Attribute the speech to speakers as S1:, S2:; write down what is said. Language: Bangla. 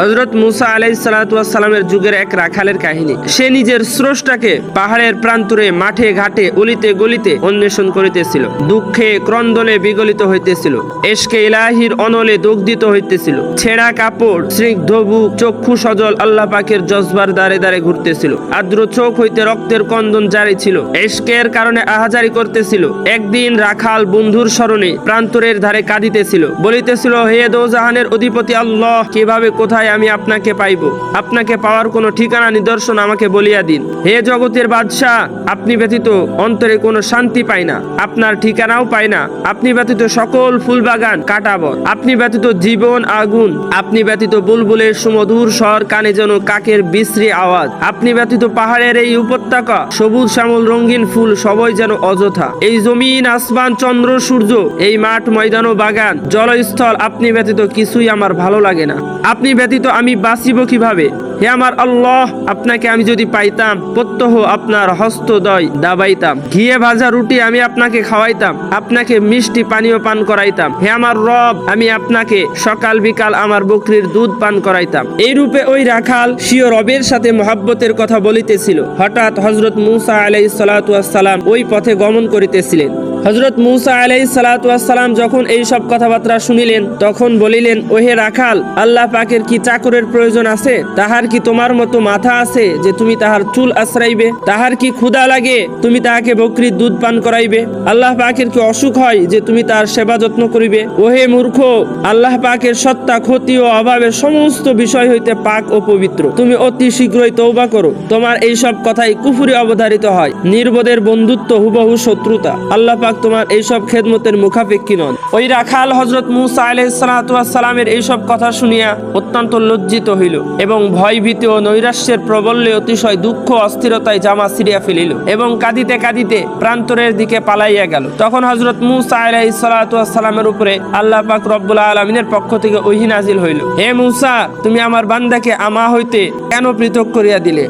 S1: হযরত মুসা আলাইহিস সালাতু ওয়াস সালামের যুগের এক রাখালের কাহিনী। সে নিজের স্রষ্টাকে পাহাড়ের প্রান্তরে, মাঠে ঘাটে, অলিতে গলিতে অন্বেষণ করিতেছিল। দুঃখে ক্রন্দনে বিগলিত হইতেছিল, এশকে ইলাহির অনলে দগ্ধিত হইতেছিল। ছেঁড়া কাপড়, স্নিগ্ধ বুক, চক্ষু সজল আল্লাহ পাকের জজবার দ্বারে দ্বারে ঘুরতেছিল। আদ্র চোখ হইতে রক্তের কন্দন জারি ছিল, এশকের কারণে আহাজারি করতেছিল। একদিন রাখাল বন্ধুর স্মরণে প্রান্তরের ধারে কাঁদিতেছিল, বলিতেছিল, হে দোজাহানের অধিপতি আল্লাহ, কিভাবে কোথায় আমি আপনাকে পাইব? আপনাকে পাওয়ার কোনো ঠিকানা নিদর্শন আমাকে বলিয়া দিন। হে জগতের বাদশাহ, আপনি ব্যতীত অন্তরে কোনো শান্তি পাই না, আপনার ঠিকানাও পাই না। আপনি ব্যতীত সকল ফুলবাগান কাটাবর, আপনি ব্যতীত জীবন আগুন, আপনি ব্যতীত বুলবুলের সুমধুর স্বর, কানে যেন কাকের বিশ্রী আওয়াজ, আপনি ব্যতীত পাহাড়ের এই উপত্যকা, সবুজ শ্যামল রঙিন ফুল সবই যেন অযথা। এই জমিন আসমান চন্দ্র সূর্য, এই মাঠ ময়দান ও বাগান জলস্থল, আপনি ব্যতীত কিছুই আমার ভালো লাগে না। আপনি ব্যতীত আমি বাঁচিব কিভাবে? হে আমার আল্লাহ, আপনাকে আমি যদি পাইতাম, প্রত্যহ আপনার হস্তদ্বয় দাবাইতাম, ঘিয়ে ভাজা রুটি আমি আপনাকে খাওয়াইতাম, আপনাকে মিষ্টি পানীয় পান করাইতাম। হে আমার রব, আমি আপনাকে সকাল বিকাল আমার বকরির দুধ পান করাইতাম। এই রূপে ওই রাখাল স্বীয় রবের সাথে মহাব্বতের কথা বলিতেছিল। হঠাৎ হযরত মুসা আলাইহিস সালাতু ওয়াস সালাম ওই পথে গমন করিতেছিলেন। হযরত মুসা আলাইহিস সালাতু ওয়াস সালাম যখন এই সব কথাবার্তা শুনিলেন, তখন বলিলেন, ওহে রাখাল, আল্লাহ পাকের কি চাকরের প্রয়োজন আছে? তাহার কি তোমার মতো মাথা আছে যে তুমি তাহার চুল আশ্রাইবে? তাহার কি ক্ষুধা লাগে তুমি তাহাকে বকরির দুধ পান করাইবে? আল্লাহ পাকের কি অসুখ হয় যে তুমি তার সেবা যত্ন করিবে? ওহে মূর্খ, আল্লাহ পাকের সত্তা, ক্ষতি ও অভাবের সমস্ত বিষয় হইতে পাক ও পবিত্র। তুমি অতি শীঘ্রই তওবা করো। তোমার এই সব কথাই কুফরি অবধারিত হয়। নির্বোধের বন্ধুত্ব হুবহু শত্রুতা। আল্লাহ পাক তোমার এইসব খেদমতের মুখাপেক্ষী নন। ওই রাখাল হযরত মুসা আলাইহিস সালাতু ওয়াস সালামের এইসব কথা শুনিয়া অত্যন্ত লজ্জিত হইল এবং ভয় ভীতি ও নৈরাশ্যের প্রবল্যে অতিশয় দুঃখ অস্থিরতায় জামা ছিঁড়িয়া ফেলিল এবং কাঁদিতে কাঁদিতে প্রান্তরের দিকে পালাইয়া গেল। তখন হযরত মুসা আলাইহিস সালাতু ওয়াস সালামের উপরে আল্লাহ পাক রব্বুল আলামিনের পক্ষ থেকে ওহী নাজিল হইল, হে মুসা, তুমি আমার বান্দাকে আমা হইতে কেন পৃথক করিয়া দিলে?